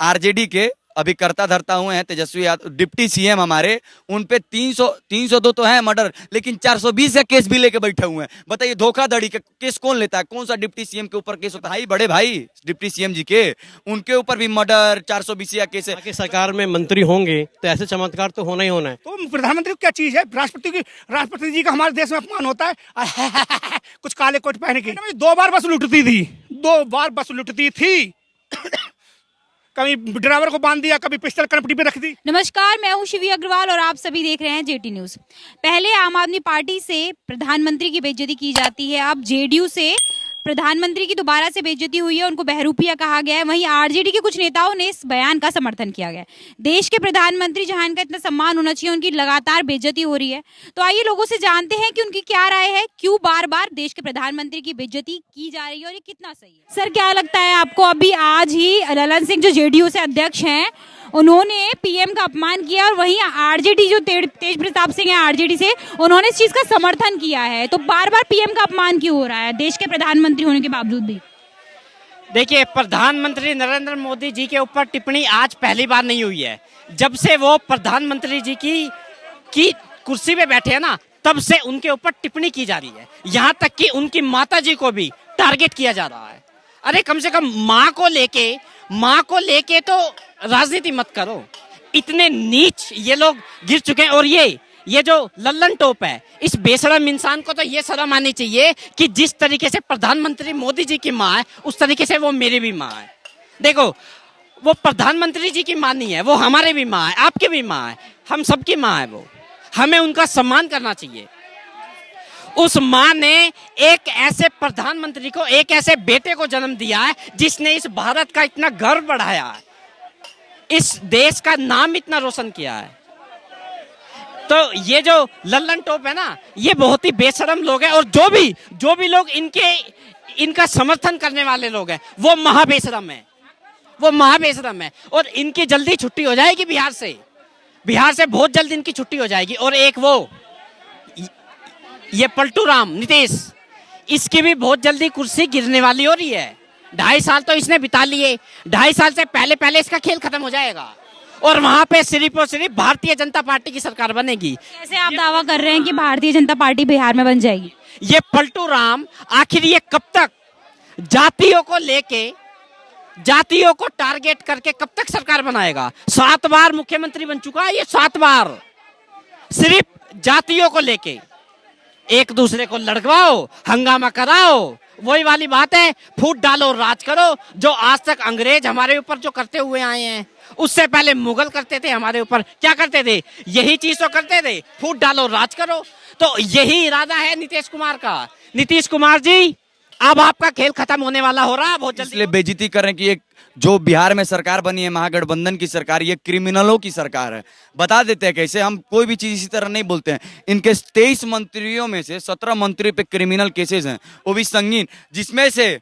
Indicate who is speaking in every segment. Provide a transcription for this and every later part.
Speaker 1: RJD के अभी करता धरता हुए हैं तेजस्वी यादव, डिप्टी सीएम हमारे, उन पे 302 तो है मर्डर, लेकिन 420 का केस भी लेके बैठे हुए हैं। बताइए धोखाधड़ी का केस कौन लेता है? कौन सा डिप्टी सीएम के ऊपर केस होता है? भाई बड़े भाई डिप्टी सीएम जी के, उनके ऊपर भी मर्डर 420 का केस है।
Speaker 2: कि सरकार में मंत्री होंगे तो ऐसे चमत्कार तो होना ही होना है।
Speaker 3: तो प्रधानमंत्री को क्या चीज है? राष्ट्रपति जी का हमारे देश में अपमान होता है कुछ काले कोट पहने के। 2 बार बस लूटती थी, 2 बार बस लूटती थी कभी ड्राइवर को बांध दिया, कभी पिस्टल कनपटी पे रख दी।
Speaker 4: नमस्कार, मैं हूं शिवी अग्रवाल और आप सभी देख रहे हैं जेटी न्यूज। पहले आम आदमी पार्टी से प्रधानमंत्री की बेइज्जती की जाती है, अब जेडीयू से प्रधानमंत्री की दोबारा से बेइज्जती हुई है, उनको बहरूपिया कहा गया है। वहीं आरजेडी के कुछ नेताओं ने इस बयान का समर्थन किया गया है। देश के प्रधानमंत्री जहां इनका इतना सम्मान होना चाहिए, उनकी लगातार बेइज्जती हो रही है। तो आइए लोगों से जानते हैं कि उनकी क्या राय है, क्यों बार बार देश के प्रधानमंत्री की बेइज्जती की जा रही है और ये कितना सही है। सर, क्या लगता है आपको? अभी आज ही ललन सिंह जो जेडीयू से अध्यक्ष हैं, उन्होंने पीएम का अपमान किया और वहीं आरजेडी जो तेज प्रताप सिंह है आरजेडी से, उन्होंने इस चीज का समर्थन किया है। तो बार बार पीएम का अपमान क्यों हो रहा है देश के प्रधानमंत्री होने के बावजूद भी?
Speaker 5: देखिए, प्रधानमंत्री नरेंद्र मोदी जी के ऊपर टिप्पणी आज पहली बार नहीं हुई है। जब से वो प्रधानमंत्री जी की कुर्सी पे बैठे हैं ना, तब से उनके ऊपर टिप्पणी की जा रही है। यहाँ तक कि उनकी माता जी को भी टारगेट किया जा रहा है। अरे कम से कम माँ को लेके तो राजनीति मत करो। इतने नीच ये लोग गिर चुके हैं। और ये जो लल्लन टोप है, इस बेशरम इंसान को तो ये शर्म आनी चाहिए कि जिस तरीके से प्रधानमंत्री मोदी जी की माँ है, उस तरीके से वो मेरी भी माँ है। देखो, वो प्रधानमंत्री जी की माँ नहीं है, वो हमारे भी माँ है, आपकी भी माँ है, हम सबकी माँ है। वो हमें उनका सम्मान करना चाहिए। उस माँ ने एक ऐसे प्रधानमंत्री को, एक ऐसे बेटे को जन्म दिया है जिसने इस भारत का इतना गर्व बढ़ाया है, इस देश का नाम इतना रोशन किया है। तो ये जो लल्लन टोप है ना, ये बहुत ही बेशरम लोग हैं। और जो भी लोग इनका समर्थन करने वाले लोग हैं, वो महाबेशरम है। और इनकी जल्दी छुट्टी हो जाएगी बिहार से बहुत जल्द इनकी छुट्टी हो जाएगी। और एक ये पलटू राम नीतीश, इसकी भी बहुत जल्दी कुर्सी गिरने वाली हो रही है। 2.5 साल तो इसने बिता लिए, 2.5 साल से पहले इसका खेल खत्म हो जाएगा और वहां पे सिर्फ और सिर्फ भारतीय जनता पार्टी की सरकार बनेगी।
Speaker 4: कैसे आप दावा कर रहे हैं कि भारतीय जनता पार्टी बिहार में बन जाएगी?
Speaker 5: ये पलटू राम आखिर ये कब तक जातियों को टारगेट करके कब तक सरकार बनाएगा? 7 बार मुख्यमंत्री बन चुका है ये, 7 बार सिर्फ जातियों को लेके। एक दूसरे को लड़वाओ, हंगामा कराओ, वही वाली बात है, फूट डालो राज करो। जो आज तक अंग्रेज हमारे ऊपर जो करते हुए आए हैं, उससे पहले मुगल करते थे हमारे ऊपर। क्या करते थे? यही चीज तो करते थे, फूट डालो राज करो। तो यही इरादा है नीतीश कुमार का। नीतीश कुमार जी, अब आपका खेल खत्म होने वाला हो रहा है बहुत जल्दी।
Speaker 1: इसलिए बेइज्जती कर रहे हैं कि एक जो बिहार में सरकार बनी है महागठबंधन की सरकार, ये क्रिमिनलों की सरकार है। बता देते हैं कैसे, हम कोई भी चीज इसी तरह नहीं बोलते हैं। इनके 23 मंत्रियों में से 17 मंत्री पे क्रिमिनल केसेस हैं, वो भी संगीन, जिसमें से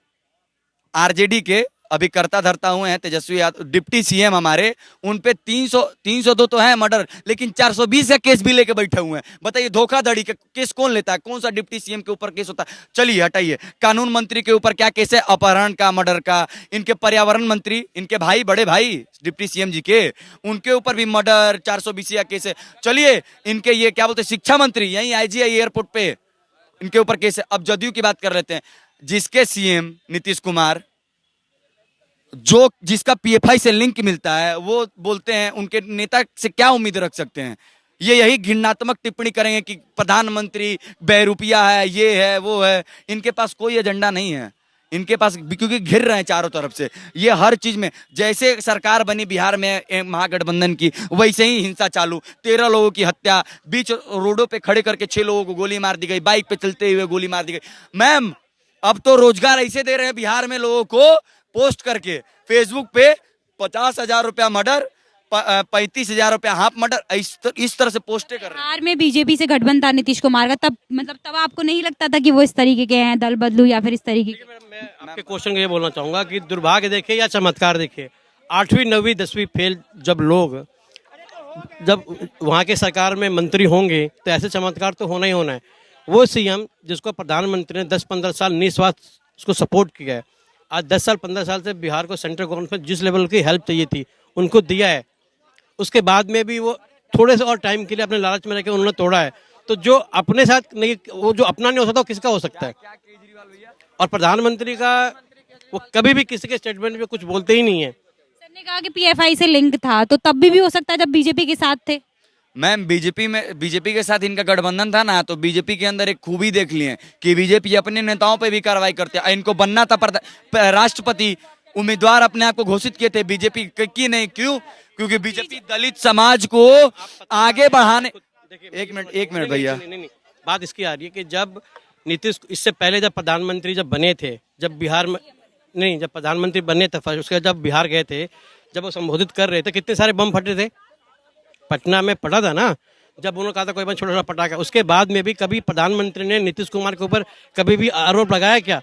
Speaker 1: आरजेडी के अभी करता धरता हुए हैं तेजस्वी यादव, डिप्टी सीएम हमारे, उन पे 302 तो है मर्डर, लेकिन 420 का केस भी लेके बैठे हुए हैं। बताइए धोखाधड़ी का केस कौन लेता है? कौन सा डिप्टी सीएम के ऊपर केस होता है? चलिए हटाइए। कानून मंत्री के ऊपर क्या केस है? अपहरण का, मर्डर का। इनके पर्यावरण मंत्री, इनके भाई बड़े भाई डिप्टी सीएम जी के, उनके ऊपर भी मर्डर 420 का केस है। चलिए इनके ये क्या बोलते हैं, शिक्षा मंत्री, यही आईजीआई एयरपोर्ट पे इनके ऊपर केस है। अब जदयू की बात कर लेते हैं, जिसके सीएम नीतीश कुमार, जिसका पीएफआई से लिंक मिलता है, वो बोलते हैं उनके नेता से क्या उम्मीद रख सकते हैं? ये यही घृणात्मक टिप्पणी करेंगे कि प्रधानमंत्री बहरूपिया है, ये है वो है। इनके पास कोई एजेंडा नहीं है, इनके पास, क्योंकि घिर रहे हैं चारों तरफ से। ये हर चीज में, जैसे सरकार बनी बिहार में महागठबंधन की, वैसे ही हिंसा चालू। 13 लोगों की हत्या, बीच रोडों पे खड़े करके 6 लोगों को गोली मार दी गई, बाइक पे चलते हुए गोली मार दी गई। मैम, अब तो रोजगार ऐसे दे रहे हैं बिहार में लोगों को, पोस्ट करके फेसबुक पे 50,000 रुपया मर्डर, 35,000 रुपया हाफ मर्डर, इस तरह से पोस्टें कर रहे हैं।
Speaker 4: बिहार में बीजेपी से गठबंधन था नीतीश कुमार का, तब आपको नहीं लगता था कि वो इस तरीके के हैं, दल बदलू या फिर इस तरीके के?
Speaker 2: मैं आपके क्वेश्चन को ये बोलना चाहूंगा कि दुर्भाग्य देखे या चमत्कार देखे, 8वीं 9वीं 10वीं फेल जब वहाँ के सरकार में मंत्री होंगे तो ऐसे चमत्कार तो होना ही होना है। वो सीएम जिसको प्रधानमंत्री ने 10-15 साल निस्वार्थ उसको सपोर्ट किया है, आज 10 साल 15 साल से बिहार को सेंट्रल गवर्नमेंट को जिस लेवल की हेल्प चाहिए थी उनको दिया है। उसके बाद में भी वो थोड़े से और टाइम के लिए अपने लालच में रहकर उन्होंने तोड़ा है। तो जो अपने साथ नहीं, वो जो अपना नहीं हो सकता वो किसका हो सकता है। और प्रधानमंत्री का वो कभी भी किसी के स्टेटमेंट में कुछ बोलते ही नहीं है।
Speaker 4: सर ने कहा कि पीएफआई से लिंक था, तो तब भी हो सकता है जब बीजेपी के साथ थे।
Speaker 1: मैम बीजेपी के साथ इनका गठबंधन था ना, तो बीजेपी के अंदर एक खूबी देख लिए कि बीजेपी अपने नेताओं पे भी कार्रवाई करते हैं। इनको बनना था राष्ट्रपति उम्मीदवार अपने आप को घोषित किए थे, बीजेपी की नहीं। क्यों? क्योंकि बीजेपी दलित समाज को आगे बढ़ाने। एक मिनट भैया,
Speaker 2: नहीं, बात इसकी आ रही है कि जब नीतीश, इससे पहले जब प्रधानमंत्री जब बने थे, जब बिहार में नहीं, जब प्रधानमंत्री बने थे फर्स्ट, उसके जब बिहार गए थे, जब वो संबोधित कर रहे थे, कितने सारे बम फटे थे। पटना में पड़ा था ना, जब उन्होंने कहा था कोई बम छोटा छोटा पटाखा। उसके बाद में भी कभी प्रधानमंत्री ने नीतीश कुमार के ऊपर कभी भी आरोप लगाया क्या?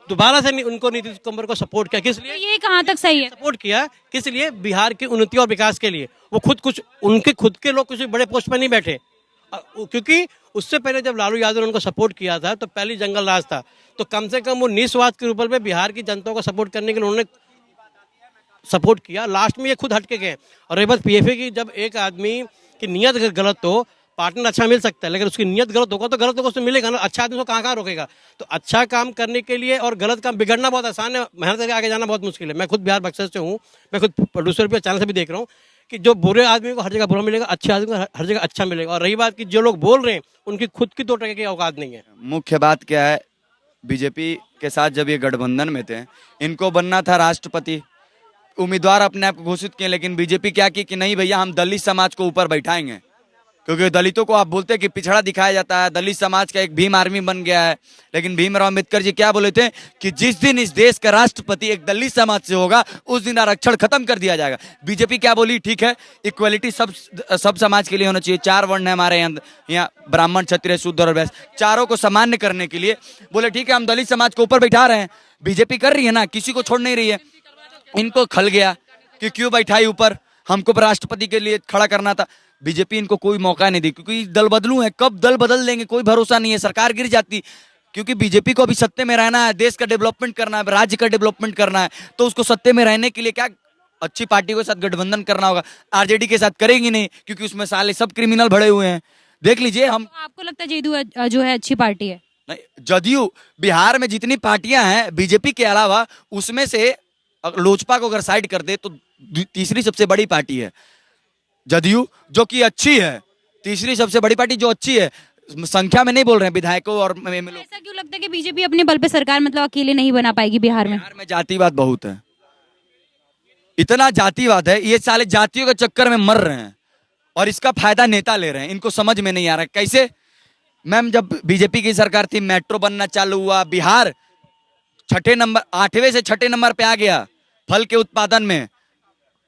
Speaker 2: दोबारा से उनको नीतीश कुमार को सपोर्ट किया, किस लिए?
Speaker 4: तो ये कहाँ तक सही है?
Speaker 2: सपोर्ट किया किस लिए? बिहार की उन्नति और विकास के लिए। वो उनके खुद के लोग कुछ बड़े पोस्ट पर नहीं बैठे, क्योंकि उससे पहले जब लालू यादव ने उनको सपोर्ट किया था तो पहली जंगल राज था। तो कम से कम वो निस्वार्थ के रूप में बिहार की जनता को सपोर्ट करने के लिए उन्होंने सपोर्ट किया। लास्ट में ये खुद हटके गए। और रही बात पीएफए की, जब एक आदमी की नीयत अगर गलत हो, पार्टनर अच्छा मिल सकता है, लेकिन उसकी नीयत गलत होगा तो गलत होगा, उसमें मिलेगा ना। अच्छा आदमी को कहाँ रोकेगा? तो अच्छा काम करने के लिए और गलत काम बिगड़ना बहुत आसान है, मेहनत करके आगे जाना बहुत मुश्किल है। मैं खुद बिहार बक्सर से हूँ, मैं खुद प्रोड्यूसर भी चैनल से भी देख रहा हूँ कि जो बुरे आदमी को हर जगह बुरा मिलेगा, अच्छे आदमी को हर जगह अच्छा मिलेगा। और रही बात कि जो लोग बोल रहे हैं उनकी खुद की 2 टके की औकात नहीं है।
Speaker 1: मुख्य बात क्या है, बीजेपी के साथ जब ये गठबंधन में थे, इनको बनना था राष्ट्रपति उम्मीदवार अपने आप को घोषित किए, लेकिन बीजेपी क्या की कि नहीं भैया, हम दलित समाज को ऊपर बैठाएंगे। क्योंकि दलितों को आप बोलते हैं कि पिछड़ा दिखाया जाता है, दलित समाज का एक भीम आर्मी बन गया है। लेकिन भीमराव अम्बेडकर जी क्या बोले थे कि जिस दिन इस देश का राष्ट्रपति एक दलित समाज से होगा, उस दिन आरक्षण खत्म कर दिया जाएगा। बीजेपी क्या बोली? ठीक है, इक्वलिटी सब समाज के लिए होना चाहिए। 4 वर्ण है हमारे यहाँ, ब्राह्मण, क्षत्रिय, शूद्र और वैश्य, चारों को सामान्य करने के लिए बोले ठीक है, हम दलित समाज को ऊपर बैठा रहे हैं। बीजेपी कर रही है ना, किसी को छोड़ नहीं रही है। इनको खल गया कि क्यों बैठाई ऊपर, हमको राष्ट्रपति के लिए खड़ा करना था। बीजेपी इनको कोई मौका नहीं दी, क्योंकि दल बदलू है, कब दल बदल देंगे कोई भरोसा नहीं है, सरकार गिर जाती। क्योंकि बीजेपी को अभी सत्ते में रहना है, देश का डेवलपमेंट करना है, राज्य का डेवलपमेंट करना है, तो उसको सत्ते में रहने के लिए क्या अच्छी पार्टियों के साथ गठबंधन करना होगा। आरजेडी के साथ करेंगी नहीं, क्योंकि उसमें साले सब क्रिमिनल भरे हुए हैं। देख लीजिए हम।
Speaker 4: आपको लगता है जेडीयू जो है अच्छी पार्टी है?
Speaker 1: नहीं, जदयू बिहार में जितनी पार्टियां हैं बीजेपी के अलावा, उसमें से लोजपा को अगर साइड कर दे तो तीसरी सबसे बड़ी पार्टी है जदयू, जो कि अच्छी है। तीसरी सबसे बड़ी पार्टी जो अच्छी है, संख्या में नहीं बोल रहे हैं, विधायकों और एमएलए।
Speaker 4: ऐसा क्यों लगता है कि बीजेपी अपने बल पे सरकार मतलब अकेले नहीं बना पाएगी बिहार में?
Speaker 1: बिहार में जातिवाद बहुत है, इतना जातिवाद है, ये साले जातियों के चक्कर में मर रहे हैं और इसका फायदा नेता ले रहे हैं। इनको समझ में नहीं आ रहा कैसे। मैम, जब बीजेपी की सरकार थी, मेट्रो बनना चालू हुआ, बिहार 8वें से 6 नंबर पे आ गया फल के उत्पादन में।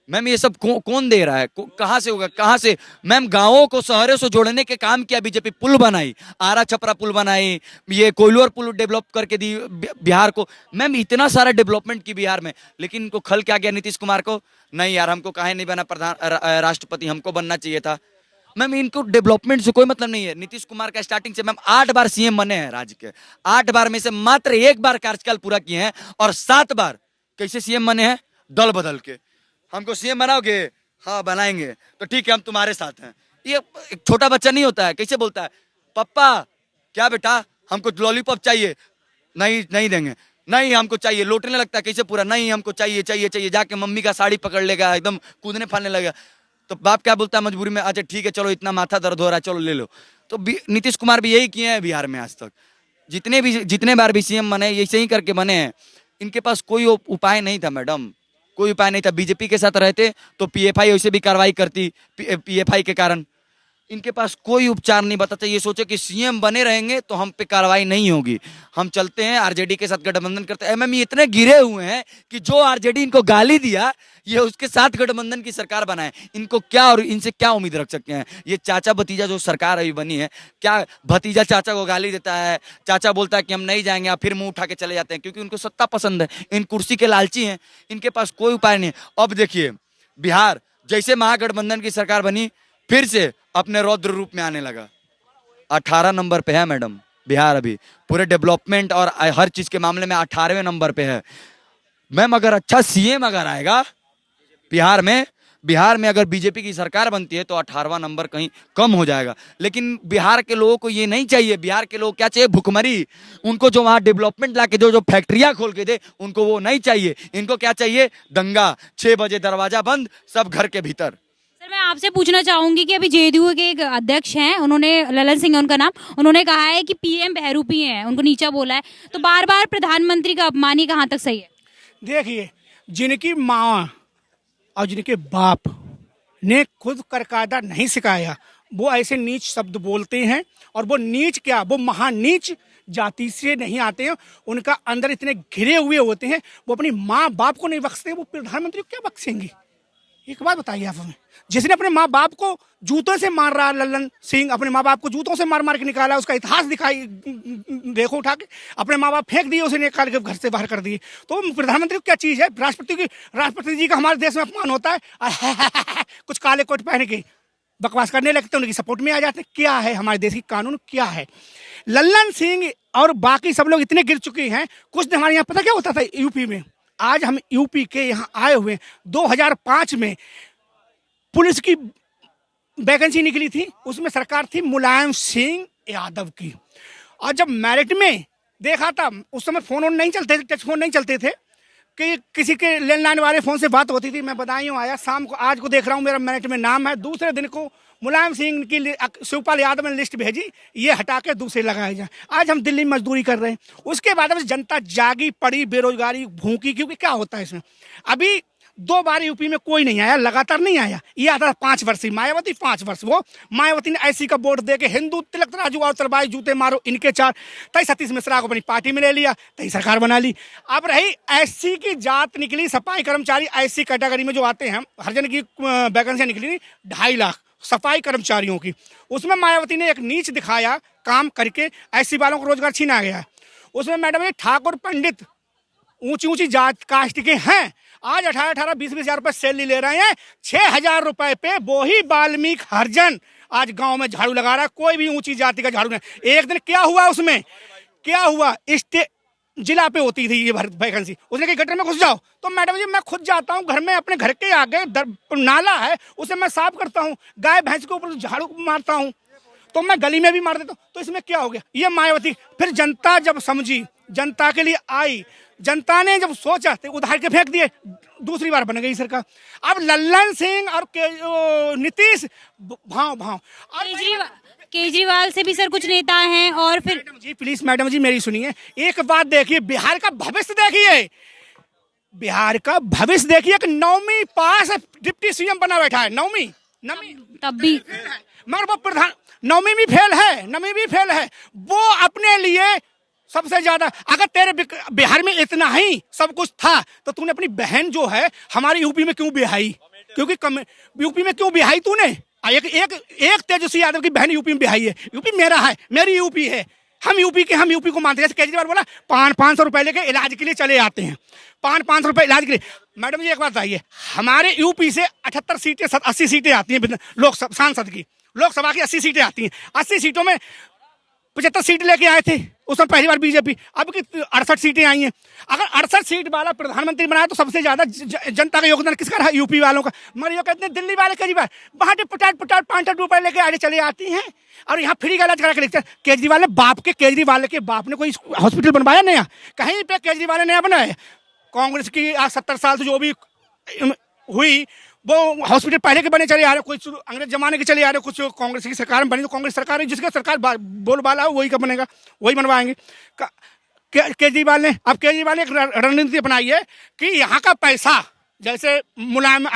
Speaker 1: मैम, ये सब कौन दे रहा है? कहां से होगा? कहां से? मैम, गांवों को शहरों से जोड़ने के काम किया बीजेपी। पुल बनाई, आरा छपरा पुल बनाई, ये कोयलोर पुल डेवलप करके दी बिहार को। मैम, इतना सारा डेवलपमेंट की बिहार में, लेकिन इनको खल क्या गया नीतीश कुमार को? नहीं यार, हमको काहे नहीं बना राष्ट्रपति, हमको बनना चाहिए था। मैम, इनको डेवलपमेंट से कोई मतलब नहीं है। नीतीश कुमार का स्टार्टिंग से मैम 8 बार सीएम बने हैं राज्य के, 8 बार में से मात्र 1 बार कार्यकाल पूरा किए हैं, और 7 बार कैसे सीएम बने हैं? दल बदल के। हमको सीएम बनाओगे? हाँ बनाएंगे, तो ठीक है, हम तुम्हारे साथ हैं। ये एक छोटा बच्चा नहीं होता है, कैसे बोलता है, पप्पा क्या बेटा, हमको लॉलीपॉप चाहिए, नहीं देंगे, नहीं हमको चाहिए, लौटने लगता है कैसे पूरा, नहीं हमको चाहिए चाहिए चाहिए, जाके मम्मी का साड़ी पकड़ लेगा, एकदम कूदने फाड़ने लगेगा। तो बाप क्या बोलता है मजबूरी में, अच्छा ठीक है चलो, इतना माथा दर्द हो रहा है, चलो ले लो। तो नीतीश कुमार भी यही किए हैं बिहार में आज तक। जितने बार भी सीएम बने, ऐसे ही करके बने हैं। इनके पास कोई उपाय नहीं था मैडम, कोई उपाय नहीं था। बीजेपी के साथ रहते तो पीएफआई वैसे भी कार्रवाई करती, पीएफआई के कारण। इनके पास कोई उपचार नहीं बताता। ये सोचे कि सीएम बने रहेंगे तो हम पे कार्रवाई नहीं होगी, हम चलते हैं आरजेडी के साथ गठबंधन करते हैं। एमएम इतने गिरे हुए हैं कि जो आरजेडी इनको गाली दिया, ये उसके साथ गठबंधन की सरकार बनाए। इनको क्या और इनसे क्या उम्मीद रख सकते हैं? ये चाचा भतीजा जो सरकार अभी बनी है, क्या भतीजा चाचा को गाली देता है, चाचा बोलता है कि हम नहीं जाएंगे, आप फिर मुंह उठा के चले जाते हैं, क्योंकि उनको सत्ता पसंद है, इन कुर्सी के लालची हैं। इनके पास कोई उपाय नहीं। अब देखिए, बिहार जैसे महागठबंधन की सरकार बनी, फिर से अपने रौद्र रूप में आने लगा। 18 नंबर पे है मैडम बिहार, अभी पूरे डेवलपमेंट और हर चीज के मामले में 18वें नंबर पे है। मैम अगर अच्छा सीएम अगर आएगा बिहार में अगर बीजेपी की सरकार बनती है तो 18वां नंबर कहीं कम हो जाएगा। लेकिन बिहार के लोगों को ये नहीं चाहिए। बिहार के लोग क्या चाहिए? भुखमरी। उनको जो वहां डेवलपमेंट लाके जो फैक्ट्रियां खोल के दे, उनको वो नहीं चाहिए। इनको क्या चाहिए? दंगा, 6 बजे दरवाजा बंद, सब घर के भीतर।
Speaker 4: सर मैं आपसे पूछना चाहूंगी कि अभी जेडीयू के एक अध्यक्ष हैं, उन्होंने, ललन सिंह है उनका नाम, उन्होंने कहा है कि पीएम बहरूपी हैं, उनको नीचा बोला है। तो बार बार प्रधानमंत्री का अपमान ही कहाँ तक सही है?
Speaker 3: देखिए, जिनकी माँ और जिनके बाप ने खुद करकायदा नहीं सिखाया, वो ऐसे नीच शब्द बोलते हैं। और वो नीच क्या, वो महानीच जाति से नहीं आते हैं। उनका अंदर इतने घिरे हुए होते हैं, वो अपनी माँ बाप को नहीं बख्शते, वो प्रधानमंत्री को क्या बख्शेंगे? एक बात बताइए आप हमें, जिसने अपने माँ बाप को जूतों से मार रहा, ललन सिंह अपने माँ बाप को जूतों से मार मार के निकाला, उसका इतिहास दिखाई, देखो उठा के अपने माँ बाप फेंक दिए, उसे निकाल के घर से बाहर कर दिए। तो प्रधानमंत्री को क्या चीज है? राष्ट्रपति जी का हमारे देश में अपमान होता है। कुछ काले कोट पहन के बकवास करने लगते हैं, उनकी सपोर्ट में आ जाते हैं। क्या है हमारे देश की कानून, क्या है? ललन सिंह और बाकी सब लोग इतने गिर चुके हैं। कुछ दिन हमारे यहाँ पता क्या होता था यूपी में? आज हम यूपी के यहाँ आए हुए, 2005 में पुलिस की वैकेंसी निकली थी, उसमें सरकार थी मुलायम सिंह यादव की। और जब मेरिट में देखा था, उस समय फोन नहीं चलते थे, टच फोन नहीं चलते थे, कि किसी के लैंडलाइन वाले फोन से बात होती थी। मैं बधाइयों आया, शाम को आज को देख रहा हूँ मेरा मेरिट में नाम है, दूसरे दिन को मुलायम सिंह की शिवपाल यादव ने लिस्ट भेजी, ये हटा के दूसरे लगाए जाए। आज हम दिल्ली में मजदूरी कर रहे हैं। उसके बाद अब जनता जागी पड़ी, बेरोजगारी भूखी, क्योंकि क्या होता है इसमें, अभी 2 बार यूपी में कोई नहीं आया, लगातार नहीं आया। ये आता 5 वर्ष मायावती, 5 वर्ष वो मायावती ने ऐसी का वोट दे के हिंदू तिलक राजू और तरबाई जूते मारो इनके 4, तई सतीश मिश्रा को अपनी पार्टी में ले लिया, तई सरकार बना ली। अब रही एससी की जात निकली, सफाई कर्मचारी ऐसी कैटेगरी में जो आते हैं, हरिजन की वैकेंसी निकली 2.5 लाख सफाई कर्मचारियों की। उसमें मायावती ने एक नीच दिखाया काम करके, ऐसी वालों को रोजगार छीना गया। उसमें मैडम ये ठाकुर पंडित ऊंची ऊंची जात कास्ट के हैं, आज 18-18, 20-20 हजार रुपए सैलरी ले रहे हैं। 6,000 रुपए पे वही वाल्मीकि हरिजन आज गांव में झाड़ू लगा रहा है। कोई भी ऊंची जाति का झाड़ू नहीं। एक दिन क्या हुआ, उसमें क्या हुआ, जिला पे होती थी ये वैकेंसी, उसने कहा गटर में घुस जाओ। तो मैडम जी मैं खुद जाता हूँ, घर में अपने घर के आगे नाला है, उसे मैं साफ करता हूँ, गाय भैंस के ऊपर झाड़ू मारता हूँ, तो मैं गली में भी मार देता हूँ। तो इसमें क्या हो गया? ये मायावती। फिर जनता जब समझी, जनता के लिए आई, जनता ने जब सोचा तो उधार के फेंक दिए, दूसरी बार बन गई सरकार। अब ललन सिंह और नीतीश भाव
Speaker 4: केजरीवाल से भी सर कुछ नेता हैं। और फिर
Speaker 3: जी प्लीज मैडम जी मेरी सुनिए, एक बात देखिए, बिहार का भविष्य देखिए, बिहार का भविष्य देखिए कि 9वीं पास डिप्टी सीएम बना बैठा है, 9वीं
Speaker 4: तब भी
Speaker 3: मगर वो प्रधान 9वीं भी फेल है, 9वीं भी फेल है। वो अपने लिए सबसे ज्यादा, अगर तेरे बिहार में इतना ही सब कुछ था तो तूने अपनी बहन जो है हमारे यूपी में क्यों बिहाई? क्योंकि यूपी में क्यों बिहाई तूने? एक तेजस्वी यादव की बहन यूपी में बिहाई है। यूपी मेरा है, मेरी यूपी है, हम यूपी को मानते हैं। जैसे केजरीवाल बोला 500 रुपए लेके इलाज के लिए चले आते हैं, 500 रुपए इलाज के लिए। मैडम जी एक बात बताइए, हमारे यूपी से 78 सीटें 80 सीटें आती हैं लोकसभा सांसद की, लोकसभा की 80 सीटें आती हैं। 80 सीटों में 75 सीट लेके आए थे उसमें पहली बार बीजेपी, अब की 68 सीटें आई हैं। अगर 68 सीट वाला प्रधानमंत्री बनाया तो सबसे ज्यादा जनता का योगदान किसका रहा? यूपी वालों का। मगर ये कहते हैं दिल्ली वाले केजरीवाल वहां पे पटाट 500 रुपए लेके आगे चले आती हैं और यहाँ फ्री का इलाज करा के लिखते हैं। केजरीवाल के बाप ने कोई हॉस्पिटल बनवाया नया? कहीं पे केजरीवाल ने नया बनाया? कांग्रेस की आज 70 साल से जो भी हुई वो हॉस्पिटल पहले के बने चले आ रहे, कुछ अंग्रेज जमाने के चले आ रहे, कुछ कांग्रेस की सरकार में बनी। तो कांग्रेस सरकार है, जिसका सरकार बोलबाला हो वही का बनेगा, वही बनवाएंगे। केजरीवाल ने एक रणनीति अपनाई है कि यहाँ का पैसा, जैसे मुलायम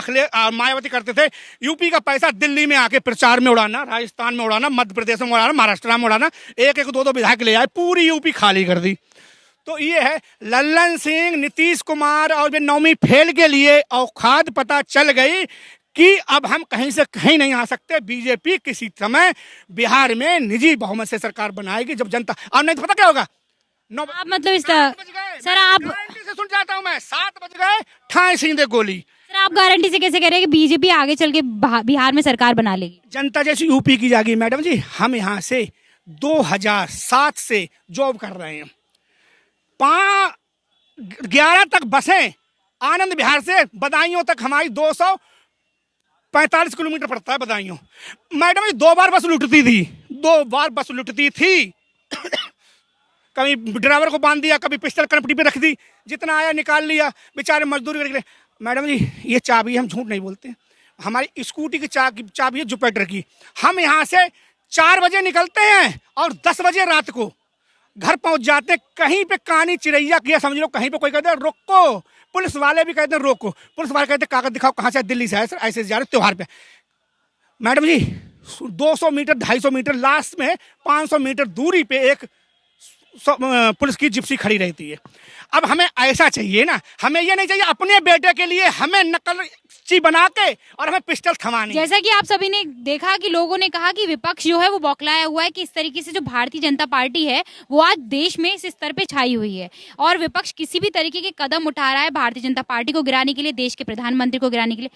Speaker 3: मायावती करते थे, यूपी का पैसा दिल्ली में आके प्रचार में उड़ाना, राजस्थान में उड़ाना, मध्य प्रदेश में उड़ाना, महाराष्ट्र में उड़ाना, 1-1, 2-2 विधायक ले आए, पूरी यूपी खाली कर दी। तो ये है ललन सिंह, नीतीश कुमार और 9वीं फेल के लिए औकात पता चल गई कि अब हम कहीं से कहीं नहीं आ सकते। बीजेपी किसी समय बिहार में निजी बहुमत से सरकार बनाएगी जब जनता, और नहीं तो पता क्या होगा?
Speaker 4: आप मतलब इस तरह सर, आप
Speaker 3: से सुन जाता हूँ मैं, 7 बज गए ठाए सीधे गोली।
Speaker 4: सर आप गारंटी से कैसे कह रहे हैं कि बीजेपी आगे चल के बिहार में सरकार बना लेगी?
Speaker 3: जनता जैसी यूपी की जाएगी मैडम जी। हम यहाँ से 2007 से जॉब कर रहे हैं, 11 तक बसें आनंद विहार से बदायूं तक हमारी 245 किलोमीटर पड़ता है बदायूं। मैडम जी 2 बार बस लुटती थी, 2 बार बस लुटती थी। कभी ड्राइवर को बांध दिया, कभी पिस्टल कनपटी पे रख दी, जितना आया निकाल लिया, बेचारे मजदूरी करके। मैडम जी ये चाबी, हम झूठ नहीं बोलते, हमारी स्कूटी की चाबी है जुपिटर की। हम यहाँ से 4 बजे निकलते हैं और 10 बजे रात को घर पहुंच जाते हैं। कहीं पे कानी चिड़ैया किया समझ लो, कहीं पे कोई कहते हैं रोको, पुलिस वाले भी कहते हैं रोको, पुलिस वाले कहते हैं कागज दिखाओ, कहाँ से, दिल्ली से है सर, ऐसे जा रहे त्योहार पे। मैडम जी 200 मीटर 250 मीटर, लास्ट में 500 मीटर दूरी पे एक पुलिस की जिप्सी खड़ी रहती है। अब हमें ऐसा चाहिए ना, हमें ये नहीं चाहिए अपने बेटे के लिए हमें नकलची बना के और हमें पिस्टल थमानी।
Speaker 4: जैसा कि आप सभी ने देखा कि लोगों ने कहा कि विपक्ष जो है वो बौखलाया हुआ है कि इस तरीके से जो भारतीय जनता पार्टी है वो आज देश में इस स्तर पे छाई हुई है और विपक्ष किसी भी तरीके के कदम उठा रहा है भारतीय जनता पार्टी को गिराने के लिए, देश के प्रधानमंत्री को गिराने के लिए।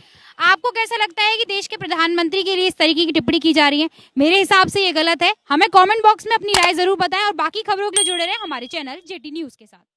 Speaker 4: आपको कैसा लगता है कि देश के प्रधानमंत्री के लिए इस तरीके की टिप्पणी की जा रही है? मेरे हिसाब से ये गलत है। हमें कमेंट बॉक्स में अपनी राय जरूर बताएं और बाकी खबरों के लिए जुड़े रहें हमारे चैनल जेटी न्यूज के साथ।